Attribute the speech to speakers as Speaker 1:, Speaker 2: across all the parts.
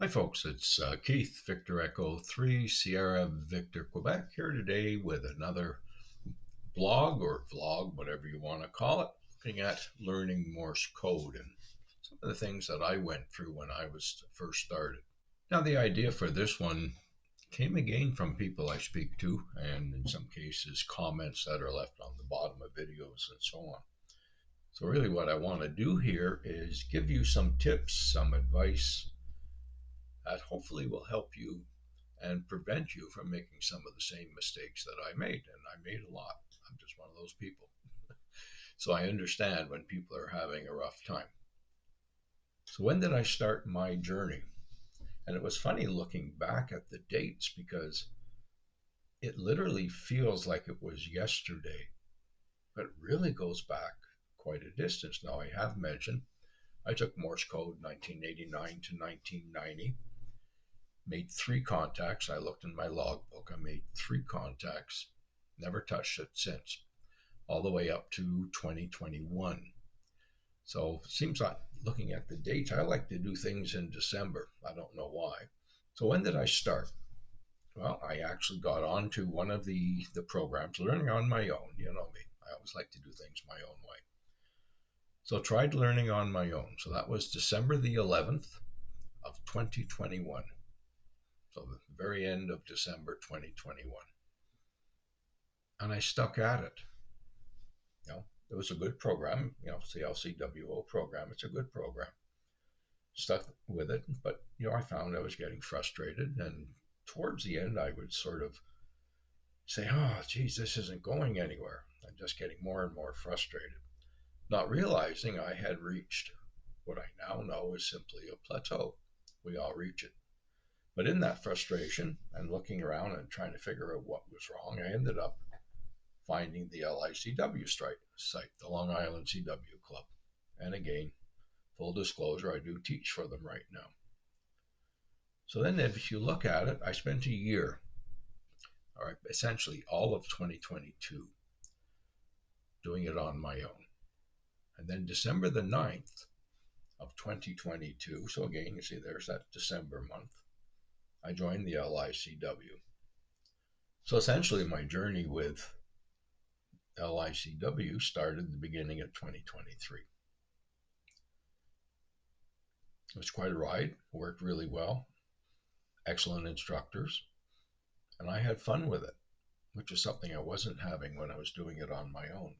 Speaker 1: Hi, folks. It's Keith, Victor Echo 3, Sierra Victor, Quebec, here today with another blog or vlog, whatever you want to call it, looking at learning Morse code and some of the things that I went through when I was first started. Now, the idea for this one came again from people I speak to, and in some cases, comments that are left on the bottom of videos and so on. So, really, what I want to do here is give you some tips, some advice that hopefully will help you and prevent you from making some of the same mistakes that I made. And I made a lot. I'm just one of those people. So I understand when people are having a rough time. So when did I start my journey? And it was funny looking back at the dates because it literally feels like it was yesterday, but it really goes back quite a distance. Now, I have mentioned I took Morse code 1989 to 1990, made three contacts. I looked in my logbook. I made three contacts, never touched it since, all the way up to 2021. So it seems like looking at the dates, I like to do things in December. I don't know why. So when did I start? Well, I actually got onto one of the programs, learning on my own. You know me. I always like to do things my own way. So tried learning on my own. So that was December the 11th of 2021. So the very end of December 2021. And I stuck at it. It was a good program, it's the LCWO program. It's a good program. Stuck with it, but I found I was getting frustrated, and towards the end, I would sort of say, "Oh, geez, this isn't going anywhere." I'm just getting more and more frustrated, not realizing I had reached what I now know is simply a plateau. We all reach it. But in that frustration and looking around and trying to figure out what was wrong, I ended up finding the LICW site, the Long Island CW Club. And again, full disclosure, I do teach for them right now. So then, if you look at it, I spent a year, all right, essentially all of 2022, doing it on my own. And then December the 9th of 2022, so again, you see there's that December month, I joined the LICW. So essentially, my journey with LICW started at the beginning of 2023. It was quite a ride, worked really well, excellent instructors, and I had fun with it, which is something I wasn't having when I was doing it on my own.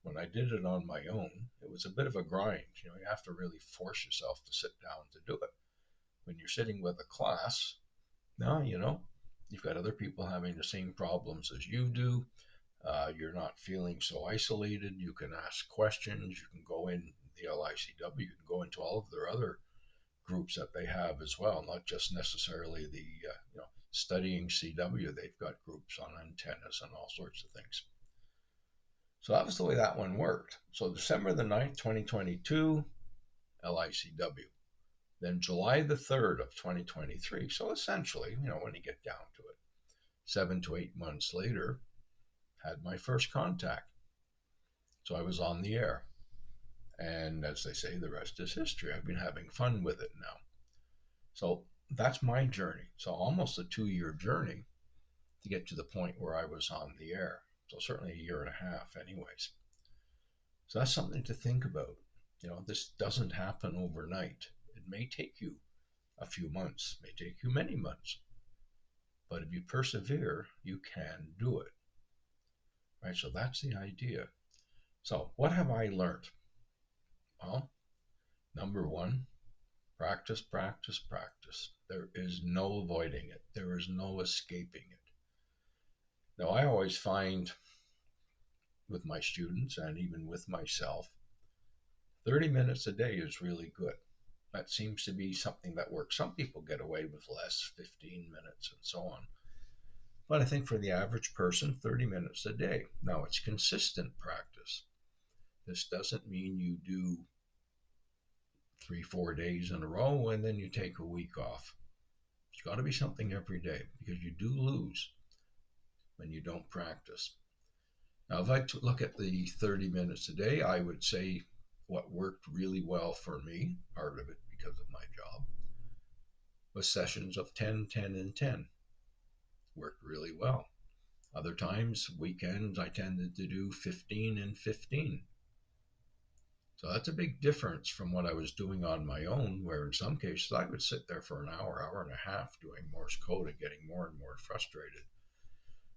Speaker 1: When I did it on my own, it was a bit of a grind. You have to really force yourself to sit down to do it. When you're sitting with a class, now, you've got other people having the same problems as you do. You're not feeling so isolated. You can ask questions. You can go in the LICW. You can go into all of their other groups that they have as well, not just necessarily the studying CW. They've got groups on antennas and all sorts of things. So that was the way that one worked. So December the 9th, 2022, LICW. Then July the 3rd of 2023. So essentially, when you get down to it, 7 to 8 months later, had my first contact. So I was on the air. And as they say, the rest is history. I've been having fun with it now. So that's my journey. So almost a 2 year journey to get to the point where I was on the air. So certainly a year and a half, anyways. So that's something to think about. This doesn't happen overnight. It may take you a few months, may take you many months, but if you persevere, you can do it. Right? So that's the idea. So what have I learned? Well, number one, practice, practice, practice. There is no avoiding it. There is no escaping it. Now, I always find with my students and even with myself, 30 minutes a day is really good. That seems to be something that works. Some people get away with less, 15 minutes and so on. But I think for the average person, 30 minutes a day. Now, it's consistent practice. This doesn't mean you do 3, 4 days in a row and then you take a week off. It's got to be something every day because you do lose when you don't practice. Now, if I look at the 30 minutes a day, I would say what worked really well for me, part of it because of my job, with sessions of 10, 10, and 10. Worked really well. Other times, weekends, I tended to do 15 and 15. So that's a big difference from what I was doing on my own, where in some cases I would sit there for an hour, hour and a half doing Morse code and getting more and more frustrated,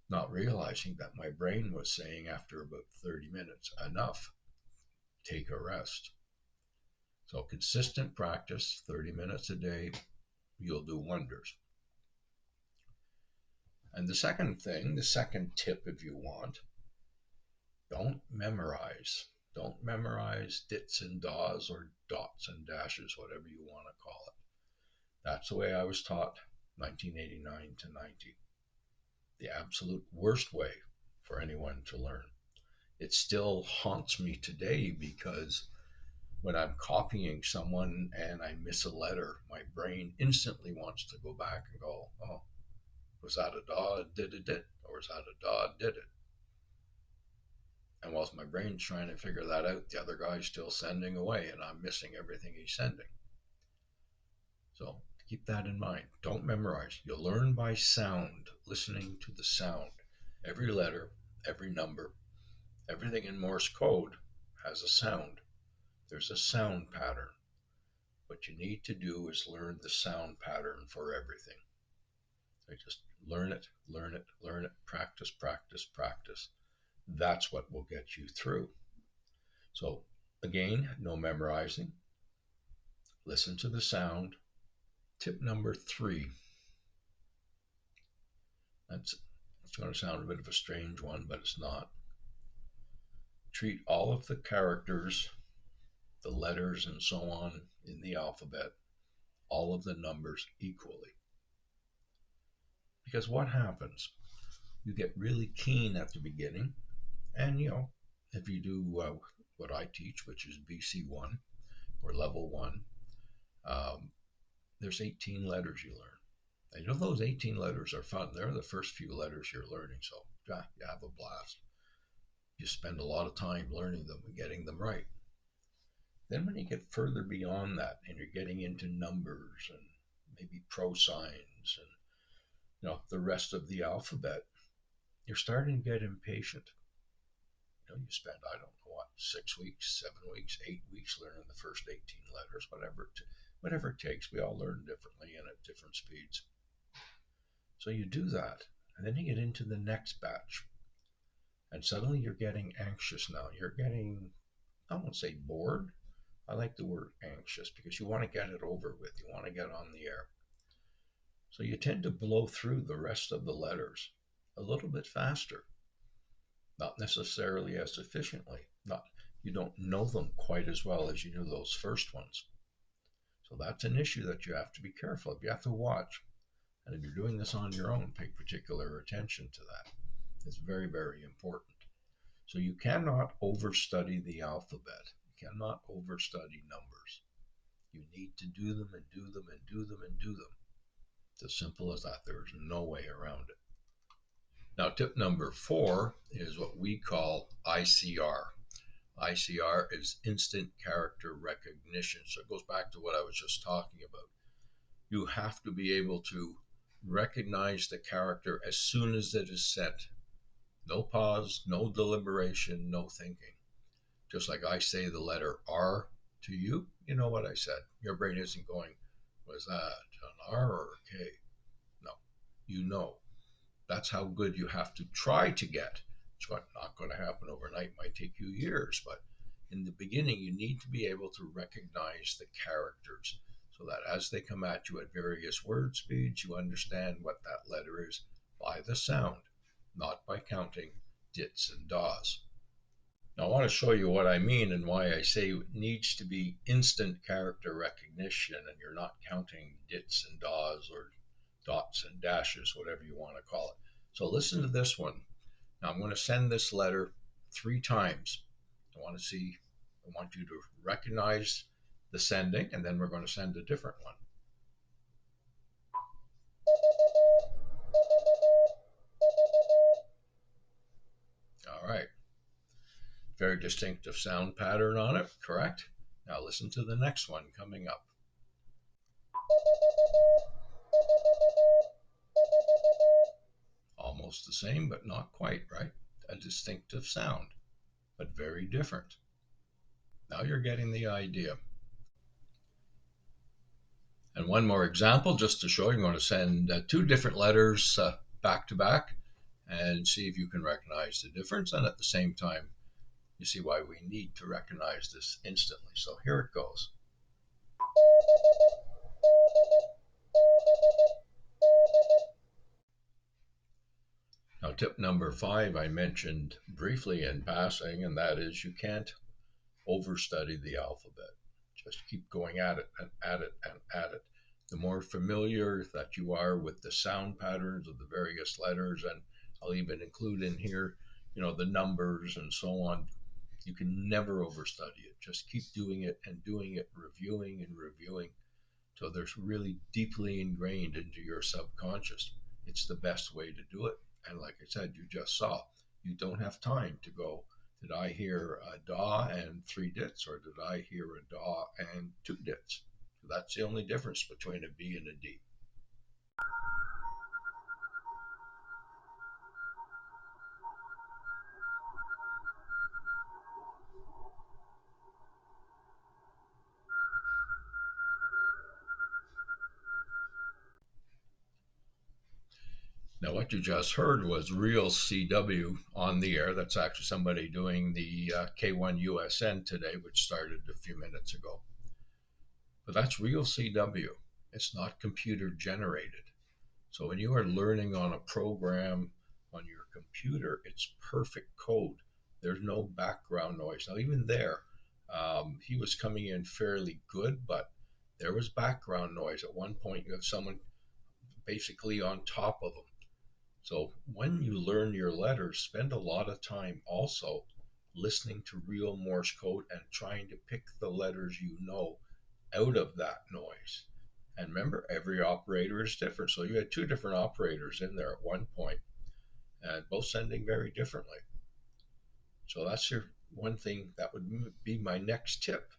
Speaker 1: not realizing that my brain was saying after about 30 minutes, enough, take a rest. So consistent practice, 30 minutes a day, you'll do wonders. And the second thing, the second tip, if you want, don't memorize. Don't memorize dits and dahs or dots and dashes, whatever you want to call it. That's the way I was taught 1989 to 90. The absolute worst way for anyone to learn. It still haunts me today because when I'm copying someone and I miss a letter, my brain instantly wants to go back and go, oh, was that a dah, did it, did? Or was that a dah, did it? And whilst my brain's trying to figure that out, the other guy's still sending away and I'm missing everything he's sending. So keep that in mind. Don't memorize. You learn by sound, listening to the sound. Every letter, every number, everything in Morse code has a sound. There's a sound pattern. What you need to do is learn the sound pattern for everything. So just learn it, learn it, learn it, practice, practice, practice. That's what will get you through. So again, no memorizing. Listen to the sound. Tip number 3. That's it's going to sound a bit of a strange one, but it's not. Treat all of the characters, the letters, and so on in the alphabet, all of the numbers equally. Because what happens? You get really keen at the beginning, and if you do what I teach, which is BC1 or level 1, um, there's 18 letters you learn. And those 18 letters are fun. They're the first few letters you're learning, so yeah, you have a blast. You spend a lot of time learning them and getting them right. Then when you get further beyond that and you're getting into numbers and maybe pro signs and the rest of the alphabet, you're starting to get impatient. You spend, I don't know what, 6 weeks, 7 weeks, 8 weeks learning the first 18 letters, whatever it takes. We all learn differently and at different speeds. So you do that, and then you get into the next batch, and suddenly you're getting anxious now. You're getting, I won't say bored. I like the word anxious because you want to get it over with. You want to get on the air. So you tend to blow through the rest of the letters a little bit faster, not necessarily as efficiently. Not You don't know them quite as well as you knew those first ones. So that's an issue that you have to be careful of. You have to watch. And if you're doing this on your own, pay particular attention to that. It's very, very important. So you cannot overstudy the alphabet. You cannot overstudy numbers. You need to do them and do them and do them and do them. It's as simple as that. There is no way around it. Now, tip number 4 is what we call ICR. ICR is instant character recognition. So it goes back to what I was just talking about. You have to be able to recognize the character as soon as it is sent. No pause, no deliberation, no thinking. Just like I say the letter R to you, you know what I said. Your brain isn't going, was that an R or a K? No, you know. That's how good you have to try to get. It's not going to happen overnight. It might take you years, but in the beginning, you need to be able to recognize the characters so that as they come at you at various word speeds, you understand what that letter is by the sound, not by counting dits and dahs. Now, I want to show you what I mean and why I say it needs to be instant character recognition and you're not counting dits and dahs or dots and dashes, whatever you want to call it. So listen to this one. Now I'm going to send this letter 3 times. I want you to recognize the sending, and then we're going to send a different one. All right. Very distinctive sound pattern on it, correct? Now listen to the next one coming up. almost the same, but not quite, right? A distinctive sound, but very different. Now you're getting the idea. And one more example, just to show you, I'm going to send two different letters back to back and see if you can recognize the difference. And at the same time, you see why we need to recognize this instantly. So here it goes. Now, tip number 5, I mentioned briefly in passing, and that is you can't overstudy the alphabet. Just keep going at it and at it and at it. The more familiar that you are with the sound patterns of the various letters, and I'll even include in here, the numbers and so on, you can never overstudy it. Just keep doing it and doing it, reviewing and reviewing. So there's really deeply ingrained into your subconscious. It's the best way to do it. And like I said, you just saw, you don't have time to go, did I hear a da and 3 dits, or did I hear a da and 2 dits? That's the only difference between a B and a D. Now, what you just heard was real CW on the air. That's actually somebody doing the K1 USN today, which started a few minutes ago. But that's real CW. It's not computer generated. So when you are learning on a program on your computer, it's perfect code. There's no background noise. Now, even there, he was coming in fairly good, but there was background noise. At one point, you have someone basically on top of them. So when you learn your letters, spend a lot of time also listening to real Morse code and trying to pick the letters out of that noise. And remember, every operator is different. So you had two different operators in there at one point, and both sending very differently. So that's your one thing that would be my next tip,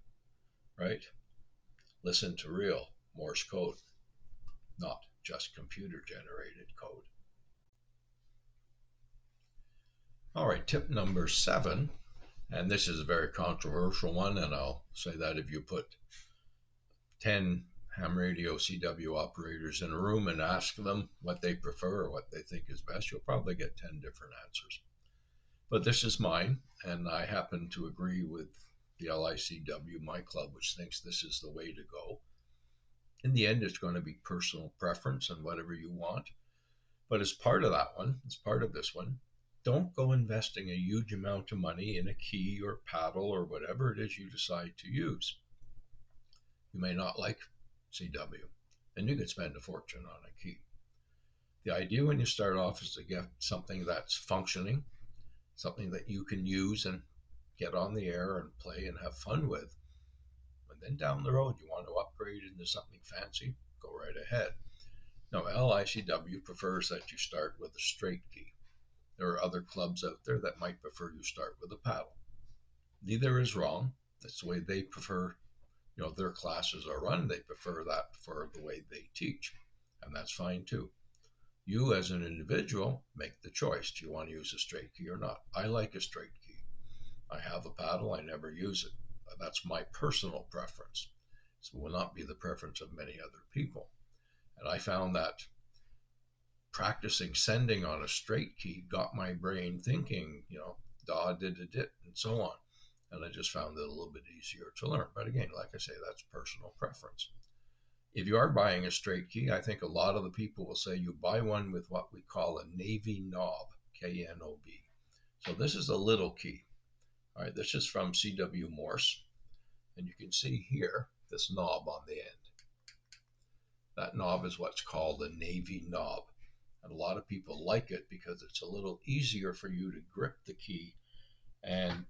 Speaker 1: right? Listen to real Morse code, not just computer generated code. All right, tip number 7, and this is a very controversial one, and I'll say that if you put 10 ham radio CW operators in a room and ask them what they prefer or what they think is best, you'll probably get 10 different answers. But this is mine, and I happen to agree with the LICW, my club, which thinks this is the way to go. In the end, it's going to be personal preference and whatever you want. But as part of that one, as part of this one, don't go investing a huge amount of money in a key or paddle or whatever it is you decide to use. You may not like CW, and you could spend a fortune on a key. The idea when you start off is to get something that's functioning, something that you can use and get on the air and play and have fun with. And then down the road, you want to upgrade into something fancy, go right ahead. Now, LICW prefers that you start with a straight key. There are other clubs out there that might prefer you start with a paddle. Neither is wrong. That's the way they prefer, their classes are run. They prefer that for the way they teach. And that's fine too. You as an individual make the choice. Do you want to use a straight key or not? I like a straight key. I have a paddle, I never use it. That's my personal preference. So it will not be the preference of many other people. And I found that practicing sending on a straight key got my brain thinking, da, did, dit, and so on. And I just found it a little bit easier to learn. But again, like I say, that's personal preference. If you are buying a straight key, I think a lot of the people will say you buy one with what we call a navy knob, Knob. So this is a little key. All right, this is from CW Morse, and you can see here this knob on the end. That knob is what's called a navy knob, and a lot of people like it because it's a little easier for you to grip the key, and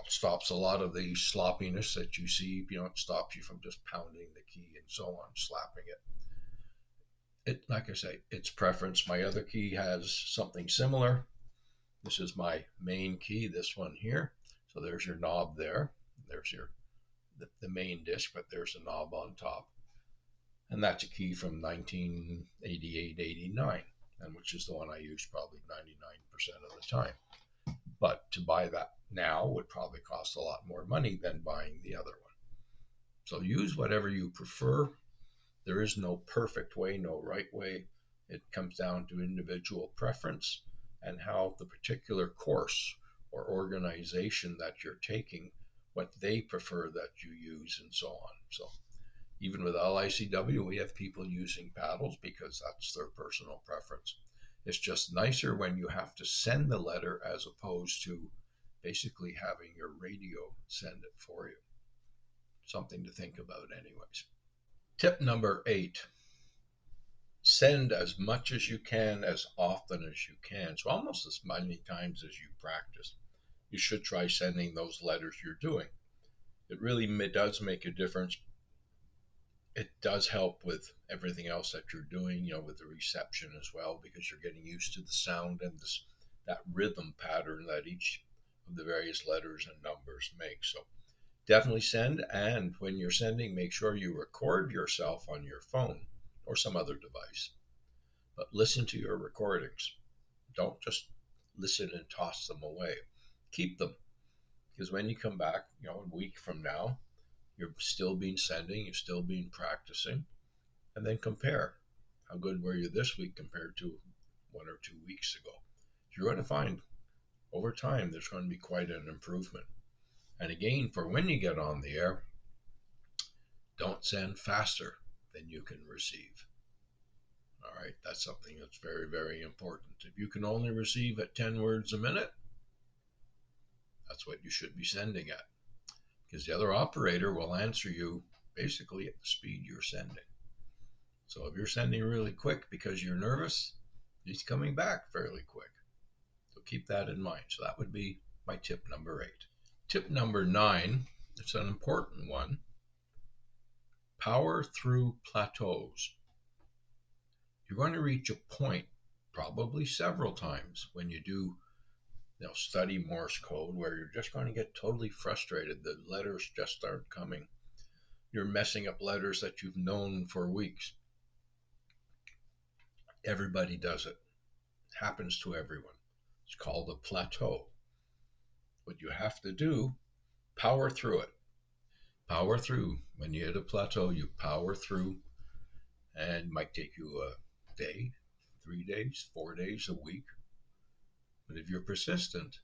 Speaker 1: stops a lot of the sloppiness that you see. It stops you from just pounding the key and so on, slapping it. Like I say, it's preference. My other key has something similar. This is my main key, this one here. So there's your knob there. There's the main disc, but there's a knob on top. And that's a key from 1988, 89. and which is the one I use probably 99% of the time. But to buy that now would probably cost a lot more money than buying the other one. So use whatever you prefer. There is no perfect way, no right way. It comes down to individual preference and how the particular course or organization that you're taking, what they prefer that you use, and so on. So even with LICW, we have people using paddles because that's their personal preference. It's just nicer when you have to send the letter as opposed to basically having your radio send it for you. Something to think about, anyways. Tip number 8, send as much as you can, as often as you can. So, almost as many times as you practice. You should try sending those letters you're doing. It really does make a difference. It does help with everything else that you're doing, with the reception as well, because you're getting used to the sound and that rhythm pattern that each of the various letters and numbers make. So definitely send. And when you're sending, make sure you record yourself on your phone or some other device. But listen to your recordings. Don't just listen and toss them away. Keep them, because when you come back, a week from now, you're still been sending, you've still been practicing, and then compare. How good were you this week compared to 1 or 2 weeks ago? You're going to find over time there's going to be quite an improvement. And again, for when you get on the air, don't send faster than you can receive. All right, that's something that's very, very important. If you can only receive at 10 words a minute, that's what you should be sending at, because the other operator will answer you basically at the speed you're sending. So if you're sending really quick because you're nervous, he's coming back fairly quick. So keep that in mind. So that would be my tip number 8. Tip number 9, it's an important one. Power through plateaus. You're going to reach a point, probably several times, when you do study Morse code, where you're just going to get totally frustrated. The letters just aren't coming. You're messing up letters that you've known for weeks. Everybody does it. It happens to everyone. It's called a plateau. What you have to do, power through it. Power through. When you hit a plateau, you power through, and it might take you a day, 3 days, 4 days, a week. But if you're persistent,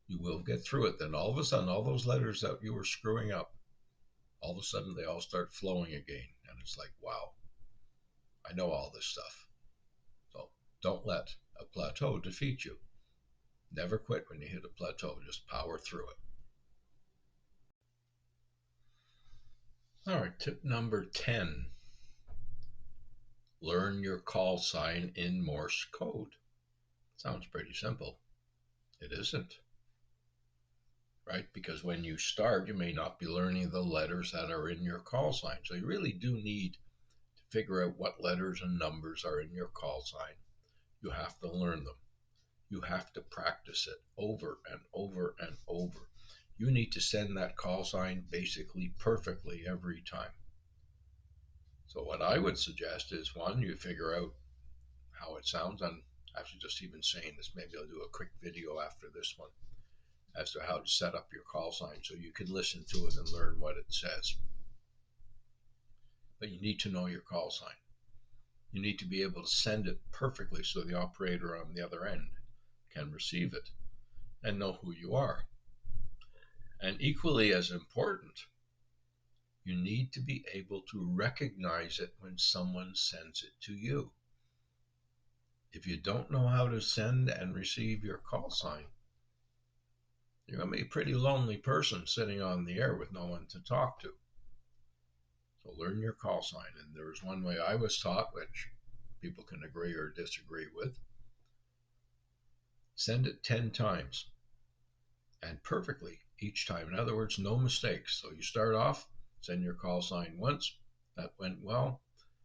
Speaker 1: you will get through it. Then all of a sudden, all those letters that you were screwing up, all of a sudden they all start flowing again. And it's like, wow, I know all this stuff. So don't let a plateau defeat you. Never quit when you hit a plateau. Just power through it. All right, tip number 10. Learn your call sign in Morse code. Sounds pretty simple. It isn't, right? Because when you start, you may not be learning the letters that are in your call sign. So you really do need to figure out what letters and numbers are in your call sign. You have to learn them. You have to practice it over and over and over. You need to send that call sign basically perfectly every time. So what I would suggest is, one, you figure out how it sounds. I'm actually just even saying this. Maybe I'll do a quick video after this one as to how to set up your call sign so you can listen to it and learn what it says. But you need to know your call sign. You need to be able to send it perfectly so the operator on the other end can receive it and know who you are. And equally as important, you need to be able to recognize it when someone sends it to you. If you don't know how to send and receive your call sign, you're going to be a pretty lonely person sitting on the air with no one to talk to. So learn your call sign. And there's one way I was taught, which people can agree or disagree with. Send it 10 times and perfectly each time. In other words, no mistakes. So you start off, send your call sign once. That went well.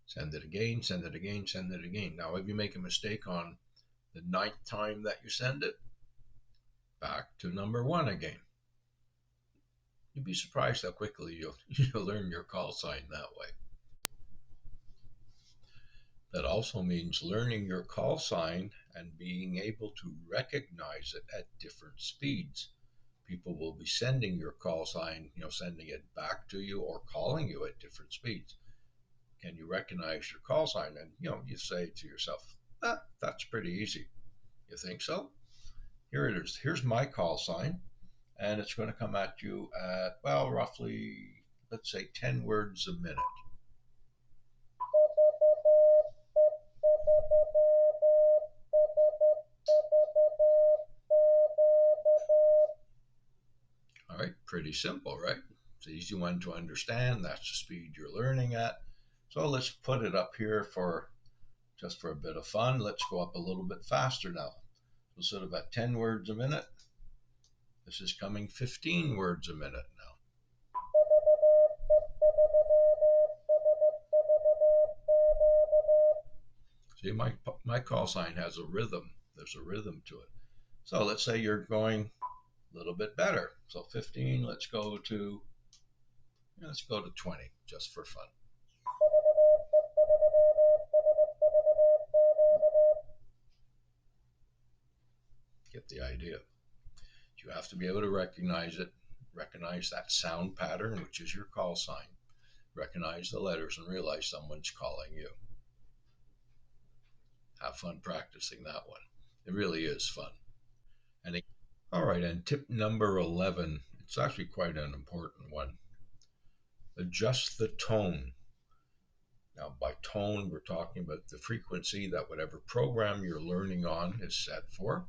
Speaker 1: Send it again, send it again, send it again. Now, if you make a mistake on the 9th time that you send it, back to number 1 again. You'd be surprised how quickly you'll learn your call sign that way. That also means learning your call sign and being able to recognize it at different speeds. People will be sending your call sign, sending it back to you or calling you at different speeds. Can you recognize your call sign? And you say to yourself, that's pretty easy. You think so? Here it is. Here's my call sign, and it's going to come at you at, well, roughly, let's say 10 words a minute. All right, pretty simple, right? It's an easy one to understand. That's the speed you're learning at. So let's put it up here for just for a bit of fun. Let's go up a little bit faster now. So instead of at 10 words a minute, this is coming 15 words a minute now. See, my call sign has a rhythm. There's a rhythm to it. So let's say you're going a little bit better. So 15, let's go to 20 just for fun. Get the idea. You have to be able to recognize it, recognize that sound pattern, which is your call sign, recognize the letters, and realize someone's calling you. Have fun practicing that one. It really is fun. And all right, and tip number 11, it's actually quite an important one. Adjust the tone. Now, by tone, we're talking about the frequency that whatever program you're learning on is set for,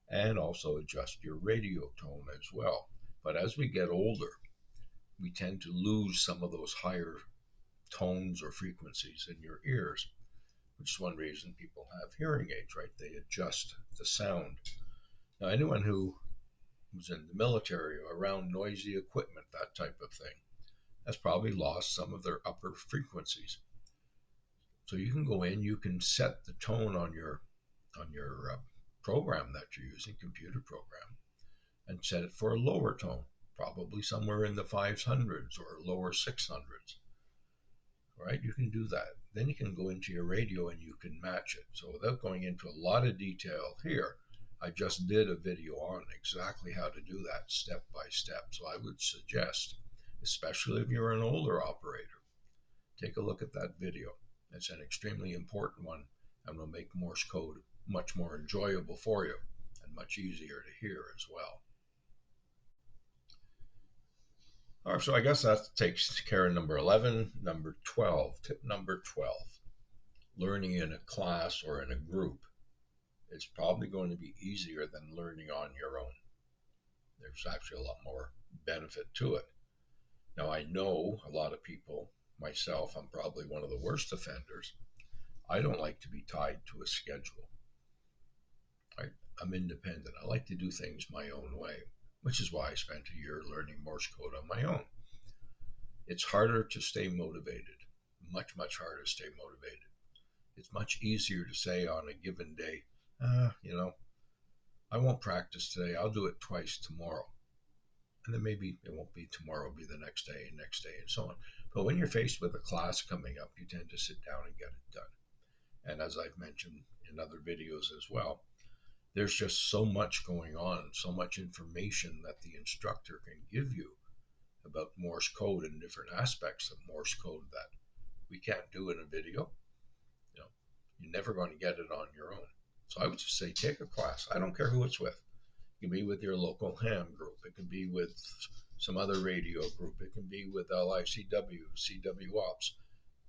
Speaker 1: and also adjust your radio tone as well. But as we get older, we tend to lose some of those higher tones or frequencies in your ears, which is one reason people have hearing aids, right? They adjust the sound. Now, anyone who was in the military or around noisy equipment, that type of thing, has probably lost some of their upper frequencies. So you can go in, you can set the tone on your program that you're using, computer program, and set it for a lower tone, probably somewhere in the 500s or lower 600s. Right? You can do that. Then you can go into your radio and you can match it. So without going into a lot of detail here, I just did a video on exactly how to do that step by step. So I would suggest, especially if you're an older operator, take a look at that video. It's an extremely important one and will make Morse code much more enjoyable for you and much easier to hear as well. All right, so I guess that takes care of number 11. Number 12, tip number 12. Learning in a class or in a group is probably going to be easier than learning on your own. There's actually a lot more benefit to it. Now, I know a lot of people, myself, I'm probably one of the worst offenders. I don't like to be tied to a schedule. Right? I'm independent. I like to do things my own way, which is why I spent a year learning Morse code on my own. It's harder to stay motivated, much, much harder to stay motivated. It's much easier to say on a given day, I won't practice today. I'll do it twice tomorrow. And then maybe it won't be tomorrow, it'll be the next day, and so on. But when you're faced with a class coming up, you tend to sit down and get it done. And as I've mentioned in other videos as well, there's just so much going on, so much information that the instructor can give you about Morse code and different aspects of Morse code that we can't do in a video. You know, you're never going to get it on your own. So I would just say take a class. I don't care who it's with. It can be with your local ham group. It can be with some other radio group. It can be with LICW, CW Ops.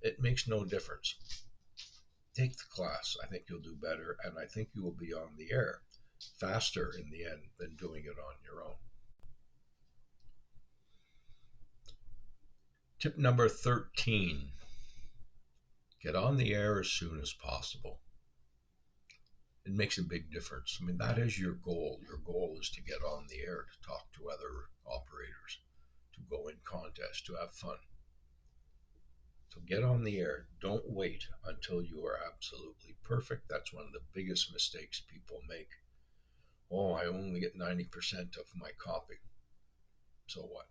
Speaker 1: It makes no difference. Take the class. I think you'll do better, and I think you will be on the air faster in the end than doing it on your own. Tip number 13, get on the air as soon as possible. It makes a big difference. I mean, that is your goal. Your goal is to get on the air, to talk to other operators, to go in contests, to have fun. So get on the air. Don't wait until you are absolutely perfect. That's one of the biggest mistakes people make. Oh, I only get 90% of my copy. So what?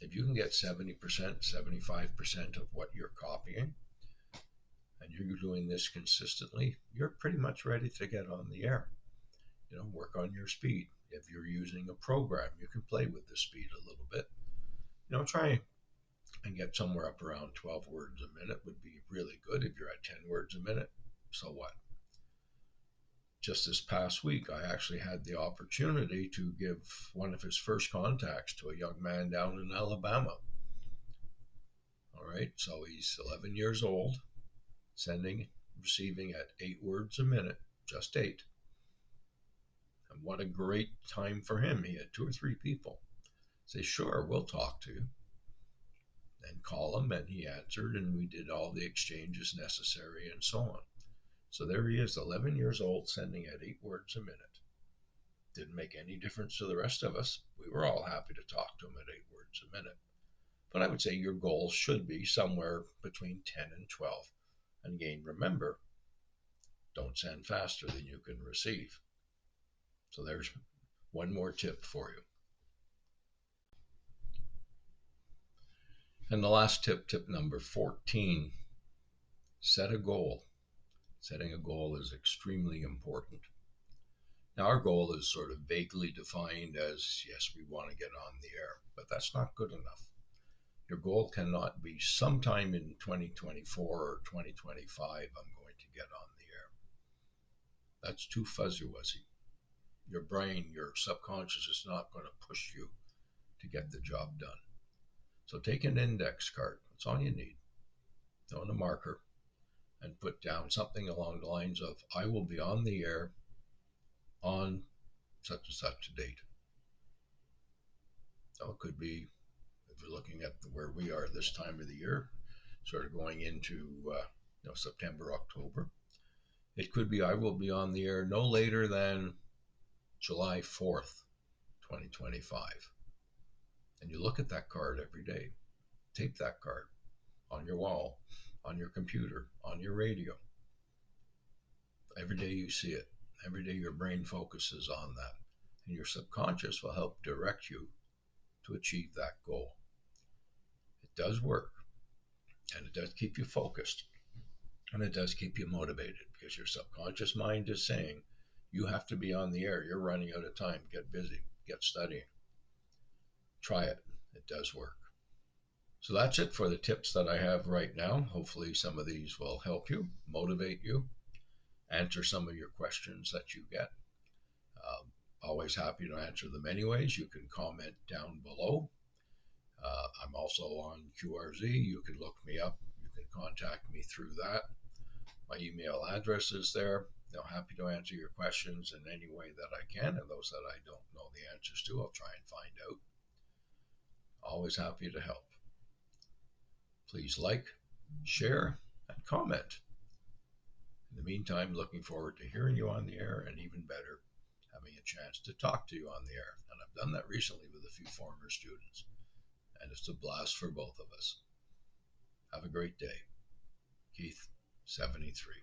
Speaker 1: If you can get 70%, 75% of what you're copying, and you're doing this consistently, you're pretty much ready to get on the air. Work on your speed. If you're using a program, you can play with the speed a little bit. Try and get somewhere up around 12 words a minute would be really good. If you're at 10 words a minute, so what? Just this past week, I actually had the opportunity to give one of his first contacts to a young man down in Alabama. All right, so he's 11 years old, sending, receiving at 8 words a minute, just 8. And what a great time for him. He had 2 or 3 people say, "Sure, we'll talk to you," and call him, and he answered, and we did all the exchanges necessary and so on. So there he is, 11 years old, sending at 8 words a minute. Didn't make any difference to the rest of us. We were all happy to talk to him at 8 words a minute. But I would say your goal should be somewhere between 10 and 12. And again, remember, don't send faster than you can receive. So there's one more tip for you. And the last tip, tip number 14, set a goal. Setting a goal is extremely important. Now, our goal is sort of vaguely defined as, yes, we want to get on the air, but that's not good enough. Your goal cannot be sometime in 2024 or 2025, I'm going to get on the air. That's too fuzzy wuzzy. Your brain, your subconscious is not going to push you to get the job done. So take an index card. That's all you need. On a marker, and put down something along the lines of, I will be on the air on such and such a date. So it could be, if you're looking at where we are this time of the year, sort of going into September, October. It could be, I will be on the air no later than July 4th, 2025. And you look at that card every day. Tape that card on your wall, on your computer, on your radio. Every day you see it. Every day your brain focuses on that. And your subconscious will help direct you to achieve that goal. It does work, and it does keep you focused, and it does keep you motivated, because your subconscious mind is saying, you have to be on the air. You're running out of time. Get busy. Get studying. Try it. It does work. So that's it for the tips that I have right now. Hopefully some of these will help you, motivate you, answer some of your questions that you get. Always happy to answer them anyways. You can comment down below. I'm also on QRZ. You can look me up. You can contact me through that. My email address is there. I'm happy to answer your questions in any way that I can, and those that I don't know the answers to, I'll try and find out. Always happy to help. Please like, share, and comment. In the meantime, looking forward to hearing you on the air, and even better, having a chance to talk to you on the air. And I've done that recently with a few former students, and it's a blast for both of us. Have a great day. Keith, 73.